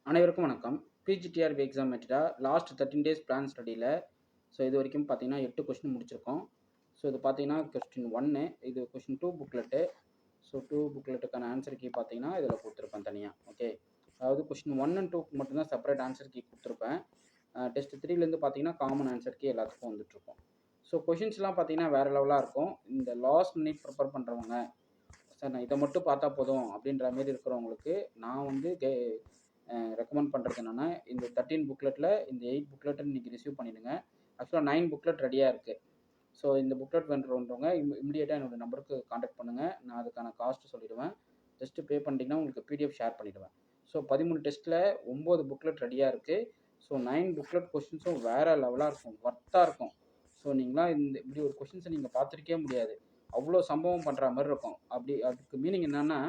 அனைவருக்கும் வணக்கம். PGTRB exam மெட்டடா லாஸ்ட் 13 டேஸ் பிளான் ஸ்டடியில் இது வரைக்கும் பார்த்தீங்கன்னா 8 கொஸ்டின் முடிச்சிருக்கோம். இது பார்த்தீங்கன்னா கொஸ்டின் 1 இது கொஸ்டின் 2 புக்லெட்டு. 2 புக்லெட்டுக்கான ஆன்சர் கீ பார்த்தீங்கன்னா இதில் கொடுத்துருப்பேன் தனியாக. ஓகே, அதாவது கொஸ்டின் 1 and 2 மட்டும்தான் செப்பரேட் ஆன்சர் கீ கொடுத்துருப்பேன். டெஸ்ட் 3லேருந்து பார்த்தீங்கன்னா காமன் ஆன்சர் கீ எல்லாத்துக்கும் வந்துட்டுருக்கும். கொஷின்ஸ்லாம் பார்த்தீங்கன்னா வேறு லெவலாக இருக்கும். இந்த லாஸ்ட் மினிட் ப்ரிப்பேர் பண்ணுறவங்க, சார் நான் இதை மட்டும் பார்த்தா போதும் அப்படின்ற மாரி இருக்கிறவங்களுக்கு நான் வந்து ரெக்கமெண்ட் பண்ணுறது என்னென்னா, இந்த 13 புக்லெட்டில் இந்த 8 புக்லெட்டை இன்றைக்கி ரிசீவ் பண்ணிவிடுங்க. ஆக்சுவலாக 9 புக்லெட் ரெடியாக இருக்குது. இந்த புக்லெட் வேணுன்றவங்க இமிடியேட்டாக என்னோடய நம்பருக்கு காண்டாக்ட் பண்ணுங்கள். நான் அதுக்கான காஸ்ட்டு சொல்லிவிடுவேன். ஜஸ்ட்டு பே பண்ணிட்டீங்கன்னா உங்களுக்கு பிடிஎஃப் ஷேர் பண்ணிவிடுவேன். 13 டெஸ்ட்டில் 9 புக்லெட் ரெடியாக இருக்குது. 9 புக்லெட் கொஸ்டின்ஸும் வேறு லெவலாக இருக்கும், ஒர்த்தாக இருக்கும். நீங்களாம் இப்படி ஒரு கொஸ்டின்ஸை நீங்கள் பார்த்துருக்கே முடியாது. அவ்வளோ சம்பவம் பண்ணுற மாதிரி இருக்கும். அதுக்கு மீனிங் என்னென்னா,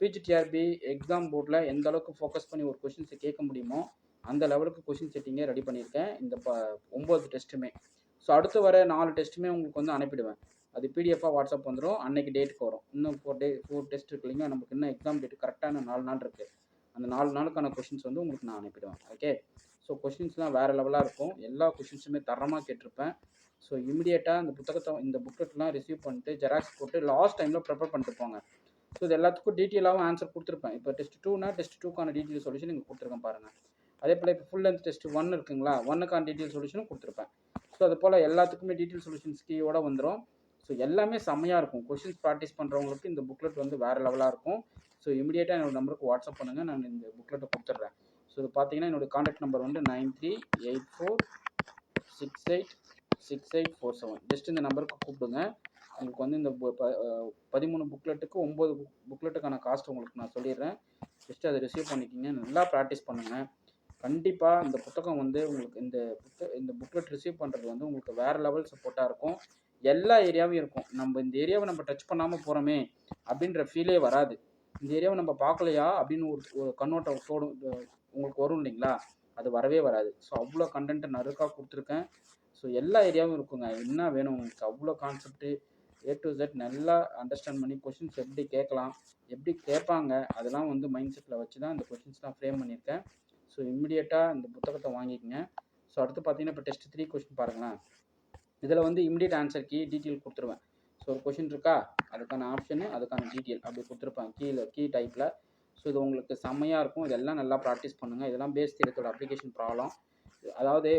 பிஜிடிஆர்பி எக்ஸாம் போர்டில் எந்த அளவுக்கு ஃபோக்கஸ் பண்ணி ஒரு கொஷின்ஸை கேட்க முடியுமோ அந்த லெவலுக்கு கொஷின் செட்டிங்கே ரெடி பண்ணியிருக்கேன். இந்த 9 டெஸ்ட்டுமே. அடுத்து வர 4 டெஸ்ட்டுமே உங்களுக்கு வந்து அனுப்பிடுவேன். அது பிடிஎஃபாக வாட்ஸ்அப் வந்துடும். அன்னைக்கு டேட்டுக்கு வரும். இன்னும் 4 டெஸ்ட் இருக்கு இல்லைங்க, நமக்கு இன்னும் எக்ஸாம் டேட் கரெக்டான 4 நாள் இருக்குது. அந்த 4 நாளுக்கான கொஷின்ஸ் வந்து உங்களுக்கு நான் அனுப்பிடுவேன். ஓகே, கொஷின்ஸ்லாம் வேறு லெவலாக இருக்கும். எல்லா கொஷின்ஸுமே தரமாக கேட்டிருப்பேன். இமிடியேட்டாக இந்த புக்லெட்லாம் ரிசீவ் பண்ணிட்டு ஜெராக்ஸ் போட்டு லாஸ்ட் டைமில் ப்ரிப்பேர் பண்ணிட்டு போங்க. இது எல்லாத்துக்கும் டீட்டெயிலாகவும் ஆன்சர் கொடுத்துருப்பேன். இப்போ டெஸ்ட் 2னா டெஸ்ட் 2க்கான டீட்டெயில் சொல்யூஷன் நீங்கள் கொடுத்துருக்கேன் பாருங்கள். அதே போல் இப்போ ஃபுல் லென்த் டெஸ்ட் 1 இருக்குங்களா, 1க்கான டீட்டெயில் சொல்யூஷனும் கொடுத்துருப்பேன். அது போல் எல்லாத்துக்குமே டீட்டெயில் சொல்யூஷன்ஸ் கீயோட வந்துடும். எல்லாமே செம்மையாக இருக்கும். கொஷின்ஸ் ப்ராக்டிஸ் பண்ணுறவங்களுக்கு இந்த புக்லெட் வந்து வேறு லெவலாக இருக்கும். இமிடியேட்டாக என்னோடய நம்பருக்கு வாட்ஸ்அப் பண்ணுங்கள், நான் இந்த புக்லெட்டை கொடுத்துட்றேன். இது பார்த்தீங்கன்னா என்னோடய கான்டாக்ட் நம்பர் வந்து 9384686847. ஜஸ்ட் இந்த நம்பருக்கு கூப்பிடுங்க. உங்களுக்கு வந்து இந்த 13 புக்லெட்டுக்கு 9 புக்லெட்டுக்கான காஸ்ட் உங்களுக்கு நான் சொல்லிடுறேன். ஜஸ்ட் அதை ரிசீவ் பண்ணிக்கிங்க, நல்லா ப்ராக்டிஸ் பண்ணுங்கள். கண்டிப்பாக இந்த புத்தகம் வந்து உங்களுக்கு இந்த புக்லெட் ரிசீவ் பண்ணுறது வந்து உங்களுக்கு வேறு லெவல் சப்போர்ட்டாக இருக்கும். எல்லா ஏரியாவும் இருக்கும். நம்ம இந்த ஏரியாவை நம்ம டச் பண்ணாமல் போகிறோமே அப்படின்ற ஃபீலே வராது. இந்த ஏரியாவை நம்ம பார்க்கலையா அப்படின்னு ஒரு கண்ணோட்டம் உங்களுக்கு வரும் இல்லைங்களா, அது வரவே வராது. அவ்வளோ கண்டென்ட்டை நறுக்காக கொடுத்துருக்கேன். எல்லா ஏரியாவும் இருக்குங்க. என்ன வேணும் உங்களுக்கு, அவ்வளோ கான்செப்ட்டு A to Z நல்லா அண்டர்ஸ்டாண்ட் பண்ணி கொஷின்ஸ் எப்படி கேட்கலாம், எப்படி கேட்பாங்க, அதெல்லாம் வந்து மைண்ட் செட்டில் வச்சு தான் இந்த கொஷின்ஸ்லாம் ஃப்ரேம் பண்ணியிருக்கேன். இமிடியேட்டாக இந்த புத்தகத்தை வாங்கிக்கங்க. அடுத்து பார்த்தீங்கன்னா இப்போ டெஸ்ட் 3 கொஷின் பாருங்களேன். இதில் வந்து இமிடியேட் ஆன்சர் கீ டீட்டெயில் கொடுத்துருவேன். ஒரு கொஷின் இருக்கா, அதுக்கான ஆப்ஷனு, அதுக்கான டீட்டெயில் அப்படி கொடுத்துருப்பேன் கீ டைப்பில். இது உங்களுக்கு செம்மையாக இருக்கும். இதெல்லாம் நல்லா ப்ராக்டிஸ் பண்ணுங்கள். இதெல்லாம் பேஸ் தியரத்தோட அப்ளிகேஷன் ப்ராப்ளம். அதாவது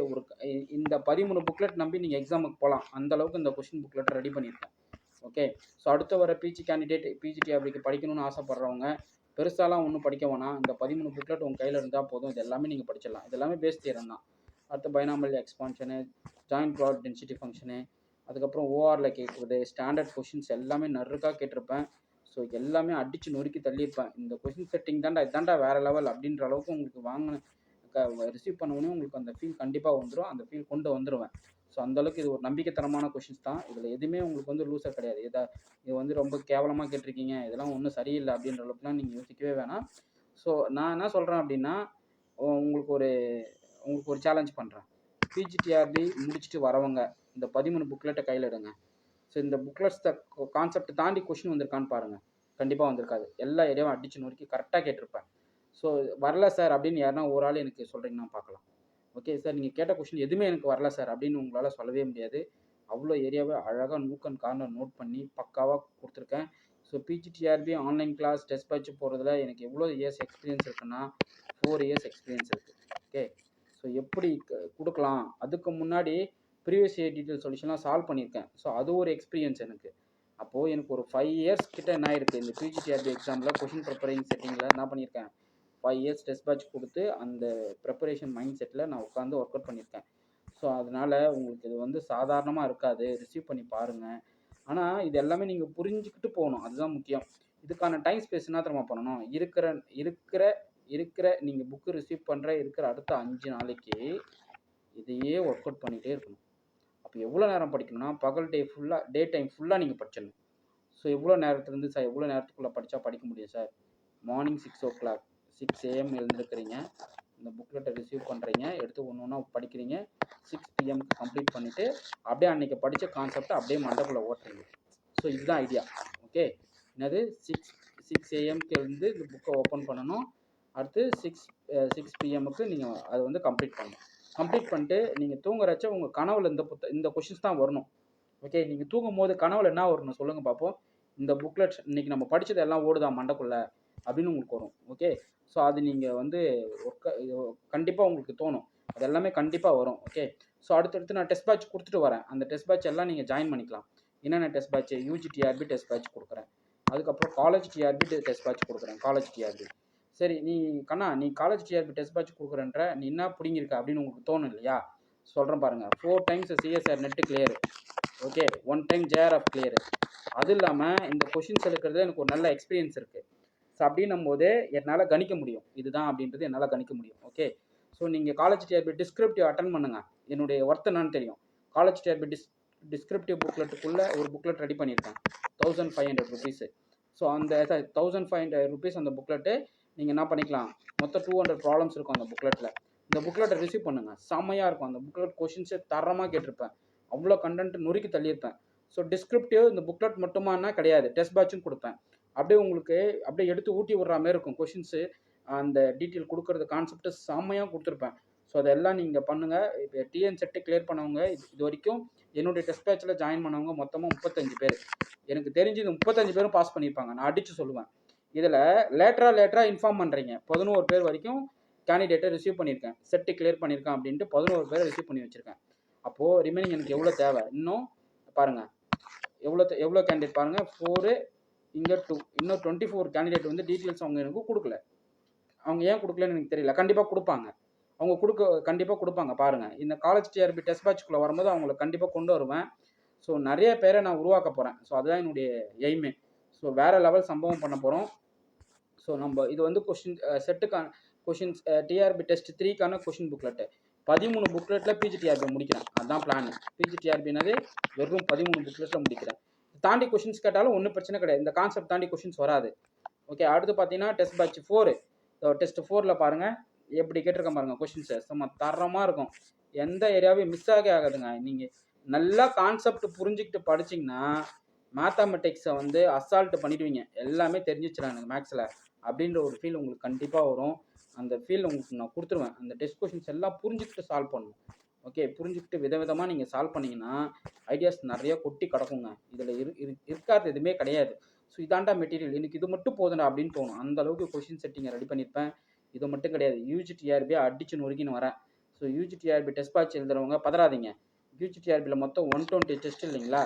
இந்த 13 புக்லெட் நம்பி நீங்கள் எக்ஸாமுக்கு போகலாம். அந்தளவுக்கு இந்த கொஷின் புக்லெட்டை ரெடி பண்ணியிருக்கேன். ஓகே, அடுத்து வர பிஜிடிஆர்பிக்கு படிக்கணும்னு ஆசைப்பட்றவங்க பெருசாலாம் ஒன்றும் படிக்க வேணாம். இந்த 13 புக்லெட் உங்கள் கையில் இருந்தால் போதும். இது எல்லாமே நீங்கள் படிச்சிடலாம். இது எல்லாமே பேஸ் தியரம் தான். அடுத்து binomial expansion, joint product density function, அதுக்கப்புறம் ஓஆரில் கேட்குறது, ஸ்டாண்டர்ட் கொஷின்ஸ் எல்லாமே நறுக்காக கேட்டிருப்பேன். எல்லாமே அடித்து நொறுக்கி தள்ளியிருப்பேன். இந்த கொஷின் செட்டிங் இதாண்டா வேறு லெவல் அப்படின்ற அளவுக்கு உங்களுக்கு ரிசீவ் பண்ணவுடனே உங்களுக்கு அந்த ஃபீல் கண்டிப்பாக வந்துடும். அந்த ஃபீல் கொண்டு வந்துடுவேன். அந்தளவுக்கு இது ஒரு நம்பிக்கைத்தரமான கொஷின்ஸ் தான். இதில் எதுவுமே உங்களுக்கு வந்து லூஸாக கிடையாது. இது வந்து ரொம்ப கேவலமாக கேட்டிருக்கீங்க, இதெல்லாம் ஒன்றும் சரியில்லை அப்படின்ற அளவுக்குலாம் நீங்கள் யோசிக்கவே வேணாம். நான் என்ன சொல்கிறேன் அப்படின்னா, உங்களுக்கு ஒரு சேலஞ்ச் பண்ணுறேன். பிஜிடிஆர்பி முடிச்சுட்டு வரவங்க இந்த 13 புக்லெட்டை கையில் எடுங்க. இந்த புக்லெட்ஸ் கான்செப்ட் தாண்டி கொஷின் வந்திருக்கான்னு பாருங்கள். கண்டிப்பாக வந்திருக்காது. எல்லா ஏரியாவும் அடித்து நொறுக்கி கரெக்டாக கேட்டிருப்பேன். வரல சார் அப்படின்னு யாருன்னா ஒரு ஆள் எனக்கு சொல்கிறீங்கன்னா பார்க்கலாம். ஓகே சார், நீங்கள் கேட்ட கொஷின் எதுவுமே எனக்கு வரல சார் அப்படின்னு உங்களால் சொல்லவே முடியாது. அவ்வளோ ஏரியாவை அழகாக நூக்கன் கார்னர் நோட் பண்ணி பக்காவாக கொடுத்துருக்கேன். PGTRB online class test batch போகிறதுல எனக்கு எவ்வளோ இயர்ஸ் எக்ஸ்பீரியன்ஸ் இருக்குன்னா 4 இயர்ஸ் எக்ஸ்பீரியன்ஸ் இருக்குது. ஓகே, எப்படி கொடுக்கலாம், அதுக்கு முன்னாடி ப்ரீவியஸ் இயர் டீட்டெயில் சொல்யூஷன்லாம் சால்வ் பண்ணியிருக்கேன். அது ஒரு எக்ஸ்பீரியன்ஸ் எனக்கு. அப்போது எனக்கு ஒரு 5 இயர்ஸ் கிட்ட என்ன ஆயிருக்கு, இந்த பிஜிடிஆர்பி எக்ஸாமில் கொஷின் ப்ரிப்பரிங் செட்டிங்கில் என்ன பண்ணியிருக்கேன், 5 இயர்ஸ் டெஸ்ட் பேட்ச் கொடுத்து அந்த ப்ரிப்பரேஷன் மைண்ட் செட்டில் நான் உட்காந்து ஒர்க் அவுட் பண்ணியிருக்கேன். அதனால் உங்களுக்கு இது வந்து சாதாரணமாக இருக்காது. ரிசீவ் பண்ணி பாருங்கள். ஆனால் இது எல்லாமே நீங்கள் புரிஞ்சுக்கிட்டு போகணும், அதுதான் முக்கியம். இதுக்கான டைம் ஸ்பேஸ் என்ன தெரியுமா பண்ணணும், இருக்கிற நீங்கள் புக்கு ரிசீவ் இருக்கிற அடுத்த 5 நாளைக்கு இதையே ஒர்க் அவுட் பண்ணிகிட்டே இருக்கணும். அப்போ எவ்வளோ நேரம் படிக்கணும்னா, பகல் டே டைம் ஃபுல்லாக நீங்கள் படிச்சிடணும். எவ்வளோ நேரத்துலேருந்து சார் எவ்வளோ நேரத்துக்குள்ளே படித்தா படிக்க முடியும் சார், மார்னிங் 6 AM எழுந்திருக்கிறீங்க, இந்த புக்லெட்டை ரிசீவ் பண்ணுறீங்க, எடுத்து ஒன்று படிக்கிறீங்க, 6 PMக்கு கம்ப்ளீட் பண்ணிவிட்டு அப்படியே அன்றைக்கி படித்த கான்செப்டை அப்படியே மண்டக்குள்ளே ஓட்டுறீங்க. இதுதான் ஐடியா. ஓகே, என்னது 6 AMக்கு எழுந்து இந்த புக்கை ஓப்பன் பண்ணணும், அடுத்து 6 பிஎம்முக்கு நீங்கள் அதை வந்து கம்ப்ளீட் பண்ணணும். கம்ப்ளீட் பண்ணிட்டு நீங்கள் தூங்குறச்ச உங்கள் கனவுல இந்த கொஷின்ஸ் தான் வரணும். ஓகே, நீங்கள் தூங்கும் போது கனவுல என்ன வரணும் சொல்லுங்கள் பார்ப்போம். இந்த புக்லெட் இன்னைக்கு நம்ம படித்தது எல்லாம் ஓடுதா மண்டக்குள்ள அப்படின்னு உங்களுக்கு வரும். ஓகே, ஸோ அது நீங்கள் வந்து கண்டிப்பாக உங்களுக்கு தோணும். அது எல்லாமே கண்டிப்பாக வரும். ஓகே, ஸோ அடுத்தடுத்து நான் டெஸ்ட் பேட்ச் கொடுத்துட்டு வரேன். அந்த டெஸ்ட் பேட்ச் எல்லாம் நீங்கள் ஜாயின் பண்ணிக்கலாம். என்னென்ன test batch? UG TRB test batch கொடுக்குறேன். அதுக்கப்புறம் காலேஜ் டிஆர்பி டெஸ்ட் பேட்ச் கொடுக்குறேன். College TRB. சரி, நீ காலேஜ் டிஆர்பி டெஸ்ட் பேட்ச் கொடுக்குறேன்ற நீ என்ன பிடிங்கிருக்க அப்படின்னு உங்களுக்கு தோணும் இல்லையா? சொல்கிறேன் பாருங்கள். 4 times CSR net clear. Okay, 1 time JRF clear. அது இல்லாமல் இந்த கொஷின்ஸ் எடுக்கிறது எனக்கு ஒரு நல்ல எக்ஸ்பீரியன்ஸ் இருக்குது. ஸோ அப்படின்னும் போது என்னால் கணிக்க முடியும் இதுதான் அப்படின்றது என்னால் கணிக்க முடியும். ஓகே, ஸோ நீங்கள் காலேஜ் டிஆர்பி டிஸ்கிரிப்டிவ் அட்டன் பண்ணுங்கள். என்னுடைய ஒர்த் என்னன்னு தெரியும். காலேஜ் டிஆர்பி டிஸ்கிரிப்டிவ் புக்லெட்டுக்குள்ளே ஒரு புக்லெட் ரெடி பண்ணியிருக்கேன். 1500 ருபீஸு. ஸோ அந்த 1500 ருபீஸ் அந்த புக்லெட்டு நீங்கள் என்ன பண்ணிக்கலாம், மொத்தம் 200 ப்ராப்ளம்ஸ் இருக்கும் அந்த புக்லெட்டில். இந்த புக்லெட்டை ரிசீவ் பண்ணுங்கள். செம்மையாக இருக்கும். அந்த புக்லெட் கொஷின்ஸே தரமாக கேட்டிருப்பேன். அவ்வளோ கண்டென்ட் நொறுக்கி தள்ளியிருப்பேன். ஸோ டிஸ்கிரிப்டிவ் இந்த புக்லெட் மட்டுமானா கிடையாது, டெஸ்ட் பேட்சும் கொடுப்பேன். அப்படியே உங்களுக்கு அப்படியே எடுத்து ஊட்டி விட்ற மாதிரி இருக்கும் கொஷின்ஸு. அந்த டீட்டெயில் கொடுக்குறது கான்செப்ட்டு செம்மையாக கொடுத்துருப்பேன். ஸோ அதெல்லாம் நீங்கள் பண்ணுங்கள். இப்போ டிஎன் செட்டு கிளியர் பண்ணவங்க இது வரைக்கும் என்னுடைய டெஸ்ட் பேட்சில் ஜாயின் பண்ணவங்க மொத்தமாக 35 பேர். எனக்கு தெரிஞ்சு இந்த 35 பேரும் பாஸ் பண்ணியிருப்பாங்க. நான் அடித்து சொல்லுவேன். இதில் லேட்டராக இன்ஃபார்ம் பண்ணுறீங்க. 11 பேர் வரைக்கும் கேண்டிடேட்டை ரிசீவ் பண்ணியிருக்கேன். செட்டு கிளியர் பண்ணியிருக்கேன் அப்படின்ட்டு 11 பேரை ரிசீவ் பண்ணி வச்சுருக்கேன். அப்போது ரிமைனிங் எனக்கு எவ்வளோ தேவை? இன்னும் பாருங்கள், எவ்வளோ கேண்டிடேட் பாருங்கள். 4 இங்கே 2, இன்னும் 24 கேண்டிடேட் வந்து டீட்டெயில்ஸ் அவங்க எனக்கு கொடுக்கல. அவங்க ஏன் கொடுக்கலன்னு எனக்கு தெரியல. கண்டிப்பாக கொடுப்பாங்க. அவங்க கண்டிப்பாக கொடுப்பாங்க. பாருங்கள், இந்த காலேஜ் டிஆர்பி டெஸ்ட் பேட்சுக்குள்ளே வரும்போது அவங்கள கண்டிப்பாக கொண்டு வருவேன். ஸோ நிறைய பேரை நான் உருவாக்க போகிறேன். ஸோ அதுதான் என்னுடைய எய்மே. ஸோ வேறு லெவல் சம்பவம் பண்ண போகிறோம். ஸோ நம்ம இது வந்து செட்டுக்கான கொஷின்ஸ் டிஆர்பி டெஸ்ட் 3க்கான கொஷின் புக்லெட்டு 13 புக்லெட்டில் பிஜிடிஆர்பி முடிக்கிறேன். அதுதான் பிளான். பிஜிடிஆர்பினாலே வெறும் 13 புக்லெட்டில் முடிக்கிறேன். தாண்டி கொஷின்ஸ் கேட்டாலும் ஒன்றும் பிரச்சனை கிடையாது. இந்த கான்செப்ட் தாண்டி கொஷின்ஸ் வராது. ஓகே, அடுத்து பார்த்தீங்கன்னா டெஸ்ட் பேட்ச் 4. டெஸ்ட் 4ல் பாருங்கள் எப்படி கேட்டிருக்கேன் பாருங்கள். கொஷின்ஸு சும்மா தரமாக இருக்கும். எந்த ஏரியாவையும் மிஸ் ஆகாதுங்க. நீங்கள் நல்லா கான்செப்ட் புரிஞ்சுக்கிட்டு படிச்சிங்கன்னா மேத்தமெட்டிக்ஸை வந்து அசால்ட்டு பண்ணிடுவீங்க. எல்லாமே தெரிஞ்சிச்சுலாம் எனக்கு மேக்ஸில் அப்படின்ற ஒரு ஃபீல் உங்களுக்கு கண்டிப்பாக வரும். அந்த ஃபீல் உங்களுக்கு நான் கொடுத்துருவேன். அந்த டெஸ்ட் கொஷின்ஸ் எல்லாம் புரிஞ்சுக்கிட்டு சால்வ் பண்ணணும். ஓகே, புரிஞ்சுக்கிட்டு விதவிதமாக நீங்கள் சால்வ் பண்ணிங்கன்னா ஐடியாஸ் நிறையா கொட்டி கிடக்குங்க. இதில் இருக்காது எதுவுமே கிடையாது. ஸோ இதாண்டா மெட்டீரியல், எனக்கு இது மட்டும் போதுண்டா அப்படின்னு தோணும். அந்த அளவுக்கு கொஷின் செட்டிங்கை ரெடி பண்ணியிருப்பேன். இது மட்டும் கிடையாது, யூஜி டிஆர்பியை அடிச்சு நொறுக்கின்னு வரேன். So UG TRB test batch எழுதுறவங்க பதறாதீங்க. யூஜி டிஆர்பியில் மொத்தம் 120 டெஸ்ட் இல்லைங்களா?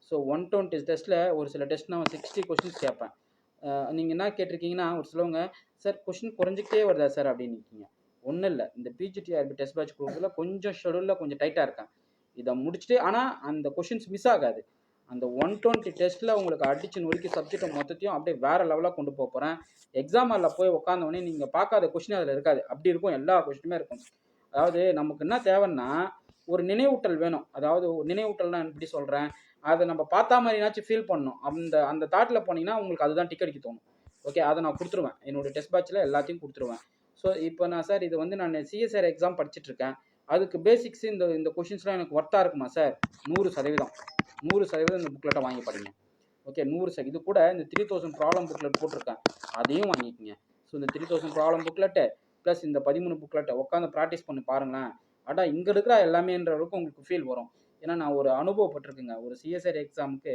ஸோ 120 டெஸ்ட்டில் ஒரு சில டெஸ்ட் நான் 60 கொஷின்ஸ் கேட்பேன். நீங்கள் என்ன கேட்டிருக்கீங்கன்னா, ஒரு சிலவங்க சார் கொஷின் குறைஞ்சிக்கிட்டே வருதா சார் அப்படின்னு இருக்கீங்க. ஒன்றும் இல்லை, இந்த பிஜிடிஆர்பி டெஸ்ட் பேட்ச் கொடுக்குறதுல கொஞ்சம் ஷெடியூலில் கொஞ்சம் டைட்டாக இருக்கேன். இதை முடிச்சுட்டு ஆனால் அந்த கொஷின்ஸ் மிஸ் ஆகாது. அந்த 120 டெஸ்ட்டில் உங்களுக்கு அடிச்சு நொறுக்கி சப்ஜெக்டை மொத்தத்தையும் அப்படியே வேறு லெவலாக கொண்டு போக போகிறேன். எக்ஸாம் ஹாலில் போய் உட்காந்தோடனே நீங்கள் பார்க்காத கொஷின் அதில் இருக்காது. அப்படி இருக்கும், எல்லா கொஷினுமே இருக்கும். அதாவது நமக்கு என்ன தேவைன்னா ஒரு நினைவூட்டல் வேணும். அதாவது ஒரு நினைவூட்டல் நான் எப்படி சொல்கிறேன், அதை நம்ம பார்த்தா மாதிரினாச்சும் ஃபீல் பண்ணணும். அந்த தாட்டில் போனீங்கன்னா உங்களுக்கு அதுதான் டிக் அடிக்க தோணும். ஓகே, அதை நான் கொடுத்துருவேன். என்னோடய டெஸ்ட் பேட்சில் எல்லாத்தையும் கொடுத்துருவேன். ஸோ இப்போ நான் சார் இது வந்து நான் சிஎஸ்ஆர் எக்ஸாம் படிச்சுட்ருக்கேன், அதுக்கு பேசிக்ஸ் இந்த கொஷின்ஸ்லாம் எனக்கு ஒர்த்தாக இருக்குமா சார்? 100% 100% இந்த புக்லெட்டை வாங்கி படிங்க. ஓகே, 100 இது கூட இந்த 3000 ப்ராப்ளம் புக்லெட் போட்டிருக்கேன், அதையும் வாங்கிக்கோங்க. ஸோ இந்த 3000 ப்ராப்ளம் புக்லெட்டு ப்ளஸ் இந்த 13 புக்லெட்டை உட்காந்து ப்ராக்டிஸ் பண்ணி பாருங்களேன். அடா இங்கே இருக்கிற எல்லாமேன்ற அளவுக்கு உங்களுக்கு ஃபீல் வரும். ஏன்னா நான் ஒரு அனுபவப்பட்டிருக்குங்க. ஒரு சிஎஸ்ஆர் எக்ஸாமுக்கு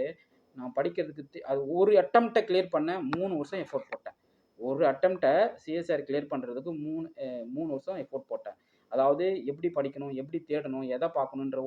நான் படிக்கிறதுக்கு அது ஒரு அட்டம்ப்டை கிளியர் பண்ண 3 வருஷம் எஃபோர்ட் போட்டேன். ஒரு அட்டம்ப்டை சிஎஸ்ஆர் கிளியர் பண்ணுறதுக்கு 3 வருஷம் எஃபோர்ட் போட்டேன். அதாவது எப்படி படிக்கணும், எப்படி தேடணும், எதை பார்க்கணுன்ற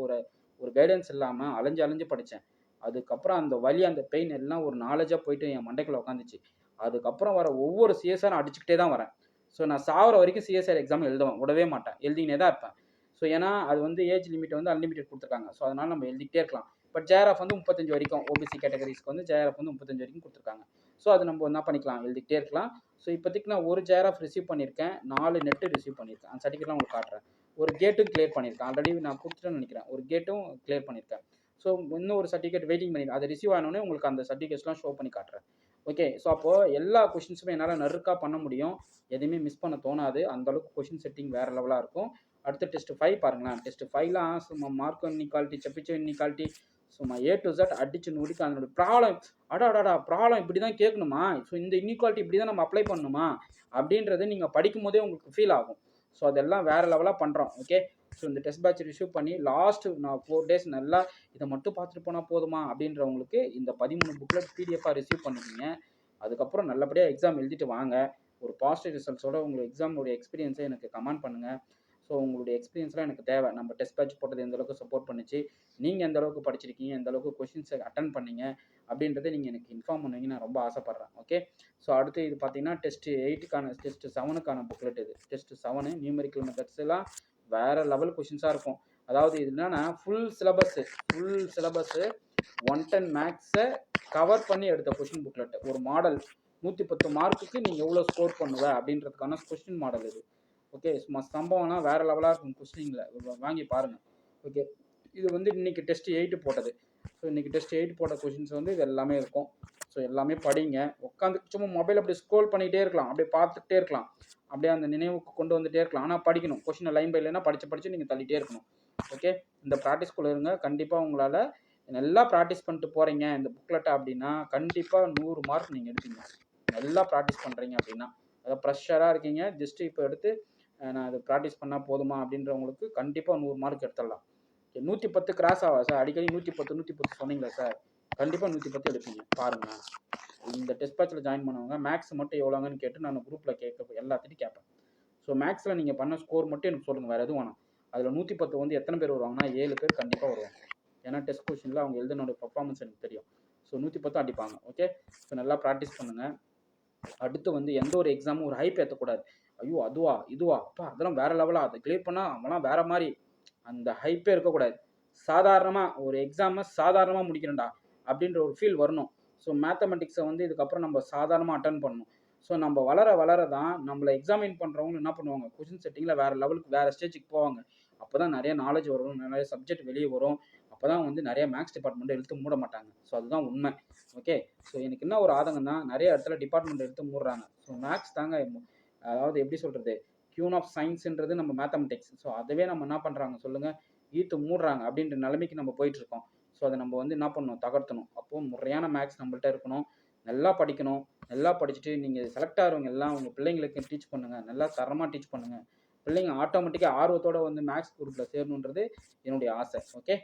ஒரு கைடன்ஸ் இல்லாமல் அலைஞ்சு படித்தேன். அதுக்கப்புறம் அந்த வலி, அந்த பெயின் எல்லாம் ஒரு நாலேஜாக போயிட்டு என் மண்டைக்குள்ள உட்காந்துச்சு. அதுக்கப்புறம் வர ஒவ்வொரு சிஎஸ்ஆரும் அடிச்சுக்கிட்டே தான் வரேன். ஸோ நான் சாகிற வரைக்கும் சிஎஸ்ஆர் எக்ஸாம் எழுதுவேன், விடவே மாட்டேன், எழுதினே தான் இருப்பேன். ஸோ ஏன்னா அது வந்து ஏஜ் லிமிட் வந்து அன்லிமிட்டட் கொடுத்துருக்காங்க. ஸோ அதனால் நம்ம எழுதிக்கிட்டே இருக்கலாம். பட் ஜேஆர்எஃப் வந்து 35 வரைக்கும், ஓபிசி கேட்டகரிஸ்க்கு வந்து ஜேஆர்எஃப் வந்து 35 வரைக்கும் கொடுத்துருக்காங்க. ஸோ அது நம்ம என்ன பண்ணிக்கலாம், எழுதிக்கிட்டே இருக்கலாம். ஸோ இப்போதைக்கு நான் ஒரு ஜேஆர்எஃப் ரிசீவ் பண்ணியிருக்கேன், 4 நெட்டு ரிசீவ் பண்ணியிருக்கேன். அந்த சர்டிஃபிகேட்லாம் உங்களுக்கு காட்டுறேன். ஒரு கேட்டும் கிளியர் பண்ணியிருக்கேன். ஆல்ரெடி நான் கொடுத்துட்டேன்னு நினைக்கிறேன். ஒரு கேட்டும் கிளியர் பண்ணியிருக்கேன். ஸோ இன்னும் ஒரு சர்டிஃபிகேட் வெயிட்டிங் பண்ணியிருக்கேன். அதை ரிசீவ் ஆனோடனே உங்களுக்கு அந்த சர்டிஃபிகேட்ஸ்லாம் ஷோ பண்ணி காட்டுறேன். ஓகே, ஸோ அப்போது எல்லா கொஷின்ஸுமே என்னால் நறுக்காக பண்ண முடியும். எதுவுமே மிஸ் பண்ண தோணாது. அந்தளவுக்கு கொஷின் செட்டிங் வேறு லெவலாக இருக்கும். அடுத்து டெஸ்ட் 5 பாருங்களேன். டெஸ்ட் 5லாம் சும்மா மார்க்கோ இன்இக்வாலிட்டி, செபிச்சோ இன்இக்வாலிட்டி, சும்மா ஏ டு Z அடிச்சு நொடிக்க அதனோட ப்ராப்ளம் அடாடாடா ப்ராப்ளம் இப்படி தான் கேட்கணுமா, ஸோ இந்த இன்இக்வாலிட்டி இப்படி தான் நம்ம அப்ளை பண்ணணுமா அப்படின்றது நீங்கள் படிக்கும் போதே உங்களுக்கு ஃபீல் ஆகும். ஸோ அதெல்லாம் வேறு லெவலாக பண்ணுறோம். ஓகே, ஸோ இந்த டெஸ்ட் பேட்ச் ரிசீவ் பண்ணி லாஸ்ட்டு நான் 4 days நல்லா இதை மட்டும் பார்த்துட்டு போனால் போதுமா அப்படின்றவங்களுக்கு இந்த 13 புக்லெட் பிடிஎஃபாக ரிசீவ் பண்ணிக்கிங்க. அதுக்கப்புறம் நல்லபடியாக எக்ஸாம் எழுதிட்டு வாங்க. ஒரு பாசிட்டிவ் ரிசல்ட்ஸோட உங்கள் எக்ஸாமுடைய எக்ஸ்பீரியன்ஸை எனக்கு கமெண்ட் பண்ணுங்கள். ஸோ உங்களுடைய எக்ஸ்பீரியன்ஸ்லாம் எனக்கு தேவை. நம்ம டெஸ்ட் பேட்ச் போட்டது எந்த அளவுக்கு சப்போர்ட் பண்ணிச்சு, நீங்கள் எந்த அளவுக்கு படிச்சிருக்கீங்க, எந்த அளவுக்கு கொஷின்ஸை அட்டன் பண்ணீங்க அப்படின்றத நீங்கள் எனக்கு இன்ஃபார்ம் பண்ணுவீங்க. நான் ரொம்ப ஆசைப்பட்றேன். ஓகே, ஸோ அடுத்து இது பார்த்தீங்கன்னா டெஸ்ட் 8க்கான டெஸ்ட் 7க்கான புக்லெட். இது டெஸ்ட் 7 நியூமெரிக்கல் மெத்தட்ஸ் எல்லாம் வேறு லெவல் கொஷின்ஸாக இருக்கும். அதாவது இது என்னன்னா ஃபுல் சிலபஸ்ஸு 110 மேக்ஸை கவர் பண்ணி எடுத்த கொஷின் புக்லெட். ஒரு மாடல் 110 மார்க்குக்கு நீங்கள் எவ்வளோ ஸ்கோர் பண்ணுவ அப்படின்றதுக்கான கொஸ்டின் மாடல் இது. ஓகே, சும்மா சம்பவம்லாம் வேறு லெவலாக இருக்கும் கொஸ்டினில், வாங்கி பாருங்கள். ஓகே, இது வந்து இன்றைக்கி டெஸ்ட் 8 போட்டது. ஸோ இன்றைக்கி டெஸ்ட் 8 போட்ட கொஷின்ஸ் வந்து இது எல்லாமே இருக்கும். ஸோ எல்லாமே படிங்க. உட்காந்து சும்மா மொபைல் அப்படி ஸ்க்ரோல் பண்ணிகிட்டே இருக்கலாம், அப்படியே பார்த்துக்கிட்டே இருக்கலாம், அப்படியே அந்த நினைவுக்கு கொண்டு வந்துகிட்டே இருக்கலாம். ஆனால் படிக்கணும். கொஷினை லைன் பை லைனாக படித்து நீங்கள் தள்ளிகிட்டே இருக்கணும். ஓகே, இந்த ப்ராக்டிஸ்குள்ளே இருங்க. கண்டிப்பாக உங்களால் நல்லா ப்ராக்டிஸ் பண்ணிட்டு போகிறீங்க இந்த புக்லெட்டை அப்படின்னா கண்டிப்பாக 100 மார்க் நீங்கள் எடுப்பீங்க. நல்லா ப்ராக்டிஸ் பண்ணுறீங்க அப்படின்னா, அதாவது ப்ரெஷராக இருக்கீங்க, ஜஸ்ட்டு இப்போ எடுத்து நான் அது ப்ராக்டிஸ் பண்ணால் போதுமா அப்படின்றவங்களுக்கு கண்டிப்பாக 100 மார்க் எடுத்துடலாம். 110 கிராஸ் ஆகா சார், அடிக்கடி 110 சொன்னீங்களா சார், கண்டிப்பாக 110 எடுப்பீங்க பாருங்கள். இந்த டெஸ்ட் பேட்சில் ஜாயின் பண்ணுவாங்க. மேக்ஸ் மட்டும் எவ்வளோங்கன்னு கேட்டு நான் குரூப்பில் எல்லாத்தையும் கேட்பேன். ஸோ மேக்ஸில் நீங்கள் பண்ண ஸ்கோர் மட்டும் எனக்கு சொல்லுங்கள், வேறு எதுவும் வேணாம். அதில் 110 வந்து எத்தனை பேர் வருவாங்கன்னா 7 பேர் கண்டிப்பாக வருவாங்க. ஏன்னா டெஸ்ட் கொஷினில் அவங்க எழுதினோட பர்ஃபார்மன்ஸ் எனக்கு தெரியும். ஸோ 110 அடிப்பாங்க. ஓகே, ஸோ நல்லா ப்ராக்டிஸ் பண்ணுங்கள். அடுத்து வந்து எந்த ஒரு எக்ஸாமும் ஒரு ஹைப் ஏற்றக்கூடாது. ஐயோ அதுவா இதுவா அப்பா அதெல்லாம் வேறு லெவலாக, அதை கிளியர் பண்ணால் அவங்களாம் வேறு மாதிரி, அந்த ஹைப்பே இருக்கக்கூடாது. சாதாரணமாக ஒரு எக்ஸாமை சாதாரணமாக முடிக்கிறேன்டா அப்படின்ற ஒரு ஃபீல் வரணும். ஸோ மேத்தமெட்டிக்ஸை வந்து இதுக்கப்புறம் நம்ம சாதாரணமாக அட்டன் பண்ணணும். ஸோ நம்ம வளர தான் நம்மளை எக்ஸாமின் பண்ணுறவங்க என்ன பண்ணுவாங்க, கொஷின் செட்டிங்கில் வேறு லெவலுக்கு வேறு ஸ்டேஜுக்கு போவாங்க. அப்போ தான் நிறைய நாலேஜ் வரும், நிறைய சப்ஜெக்ட் வெளியே வரும். அப்போ தான் வந்து நிறைய மேக்ஸ் டிபார்ட்மெண்ட்டை இழுத்து மூட மாட்டாங்க. ஸோ அதுதான் உண்மை. ஓகே, ஸோ எனக்கு என்ன ஒரு ஆதங்கம் தான், நிறைய இடத்துல டிபார்ட்மெண்ட் எடுத்து மூடுறாங்க. ஸோ மேக்ஸ் தாங்க, அதாவது எப்படி சொல்கிறது, கியூன் ஆஃப் சயின்ஸுன்றது நம்ம மேத்தமெட்டிக்ஸ். ஸோ அதுவே நம்ம என்ன பண்ணுறாங்க சொல்லுங்கள், ஈத்து மூடுறாங்க அப்படின்ற நிலைமைக்கு நம்ம போயிட்டுருக்கோம். ஸோ அதை நம்ம வந்து என்ன பண்ணணும், தகர்த்தணும். அப்போது முறையான மேக்ஸ் நம்மள்ட்ட இருக்கணும். நல்லா படிக்கணும். நல்லா படிச்சுட்டு நீங்கள் செலக்ட் ஆகிறவங்க எல்லாம் உங்கள் பிள்ளைங்களுக்கு டீச் பண்ணுங்கள். நல்லா தரமாக டீச் பண்ணுங்கள். பிள்ளைங்க ஆட்டோமேட்டிக்காக ஆர்வத்தோடு வந்து மேக்ஸ் குரூப்பில் சேரணுன்றது என்னுடைய ஆசை. ஓகே,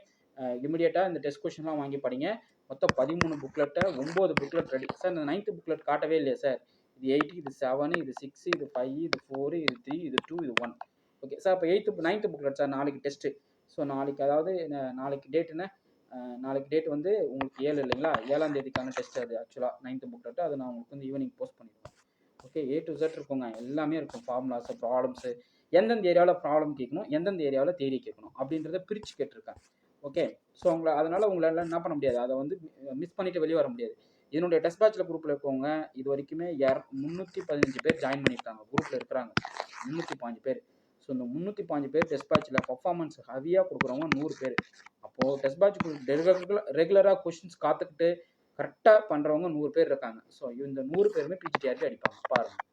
இமிடியேட்டாக இந்த டெஸ்ட் கொஷின்லாம் வாங்கி படிங்க. மொத்தம் 13 புக்லெட்டை 9 புக்லெட் ரெடி. சார் இந்த 9th புக்லெட் காட்டவே இல்லையா சார், இது 8, இது 7, இது 6, இது 5, இது 4, இது 3, இது 2, இது 1. ஓகே சார், அப்போ 9th புக்லெட் சார் நாளைக்கு டெஸ்ட்டு. ஸோ நாளைக்கு, அதாவது நாளைக்கு டேட்டுன்னு, நாளைக்கு டேட் வந்து உங்களுக்கு 7 இல்லைங்களா, 7ஆம் தேதிக்கான டெஸ்ட். அது ஆக்சுவலாக 9th புக்லெட்டு. அது நான் உங்களுக்கு வந்து ஈவினிங் போஸ்ட் பண்ணிடுவேன். ஓகே, A to Z இருக்குங்க, எல்லாமே இருக்கும். ஃபார்முலாஸு, ப்ராப்ளம்ஸு, எந்தெந்த ஏரியாவில் ப்ராப்ளம் கேட்கணும், எந்தெந்த ஏரியாவில் தேரி கேட்கணும் அப்படின்றத பிரித்து கேட்டிருக்கேன். ஓகே, ஸோ அதனால் உங்களால் என்ன பண்ண முடியாது, அதை வந்து மிஸ் பண்ணிவிட்டு வெளியே வர முடியாது. என்னுடைய டெஸ்ட் பேட்சில் குரூப்பில் இருக்கவங்க இது வரைக்குமே 315 பேர் ஜாயின் பண்ணியிருக்காங்க, குரூப்பில் இருக்கிறாங்க 315 பேர். ஸோ இந்த 315 பேர் டெஸ்ட் பேட்சில் பர்ஃபார்மன்ஸ் ஹெவியாக கொடுக்குறவங்க 100 பேர். அப்போது டெஸ்ட் பேட்ச் ரெகுலராக கொஷின்ஸ் காத்துக்கிட்டு கரெக்டாக பண்ணுறவங்க 100 பேர் இருக்காங்க. ஸோ இந்த 100 பேருமே பிஜிடிஆர்பி அடிப்பாங்க பாருங்கள்.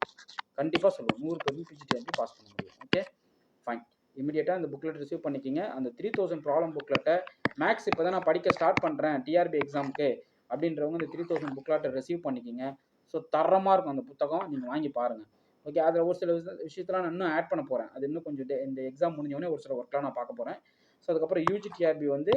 கண்டிப்பாக சொல்லுவோம், 100 பேருமே பிஜிடிஆர்பி பாஸ் பண்ண முடியும். ஓகே ஃபைன், இமீடியட்டாக அந்த புக்லெட் ரிசீவ் பண்ணிக்கிங்க. அந்த 3000 ப்ராப்ளம் புக்லெட்டை, மேக்ஸ் இப்போ தான் நான் படிக்க ஸ்டார்ட் பண்ணுறேன் டிஆர்பி எக்ஸாமுக்கு அப்படின்றவங்க இந்த 3000 புக்லெட்டை ரிசீவ் பண்ணிக்கிங்க. ஸோ தரமாக இருக்கும் அந்த புத்தகம், நீங்கள் வாங்கி பாருங்கள். ஓகே, அதில் ஒரு சில விஷயத்தெலாம் நான் இன்னும் ஆட் பண்ண போகிறேன். அது இன்னும் கொஞ்சம் இந்த எக்ஸாம் முடிஞ்சோடனே ஒரு சில ஒர்க்லாம் நான் பார்க்க போகிறேன். ஸோ அதுக்கப்புறம் யூஜிடிஆர்பி வந்து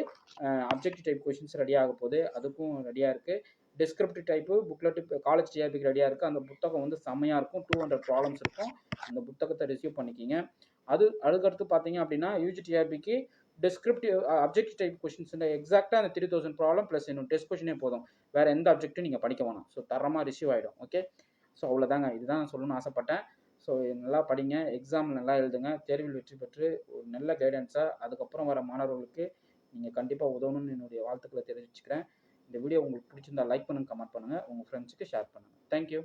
அப்ஜெக்டிவ் டைப் கொஷின்ஸ் ரெடியாக போகுது, அதுக்கும் ரெடியாக இருக்குது. டிஸ்கிரிப்டிவ் டைப்பு புக்லெட்டு காலேஜ் டிஆர்பிக்கு ரெடியாக இருக்குது. அந்த புத்தகம் வந்து செம்மையாக இருக்கும், 200 ப்ராப்ளம்ஸ் இருக்கும். அந்த புத்தகத்தை ரிசீவ் பண்ணிக்கிங்க. அதுக்கடுத்து பார்த்தீங்க அப்படின்னா யூஜிடிஆர்பிக்கு டிஸ்கிரிப்டிவ் அப்ஜெக்டிவ் டைப் கொஷின்ஸ் எக்ஸாக்டாக அந்த 3000 ப்ராப்ளம் ப்ளஸ் இன்னும் டெஸ்ட் கொஷினே போதும், வேறு எந்த அப்ஜெக்ட்டும் நீங்கள் படிக்க வேணாம். ஸோ தரமாக ரிசீவ் ஆகிடும். ஓகே, ஸோ அவ்வளோதாங்க, இதுதான் நான் சொல்லணும்னு ஆசைப்பட்டேன். ஸோ நல்லா படிங்க, எக்ஸாம் நல்லா எழுதுங்க, தேர்வில் வெற்றி பெற்று ஒரு நல்ல கைடன்ஸாக அதுக்கப்புறம் வர மாணவர்களுக்கு நீங்கள் கண்டிப்பாக உதவணும்னு என்னுடைய வாழ்த்துக்களை தெரிவிச்சுக்கிறேன். இந்த வீடியோ உங்களுக்கு பிடிச்சிருந்தா லைக் பண்ணுங்கள், கமெண்ட் பண்ணுங்கள், உங்கள் ஃப்ரெண்ட்ஸுக்கு ஷேர் பண்ணுங்கள். தேங்க்யூ.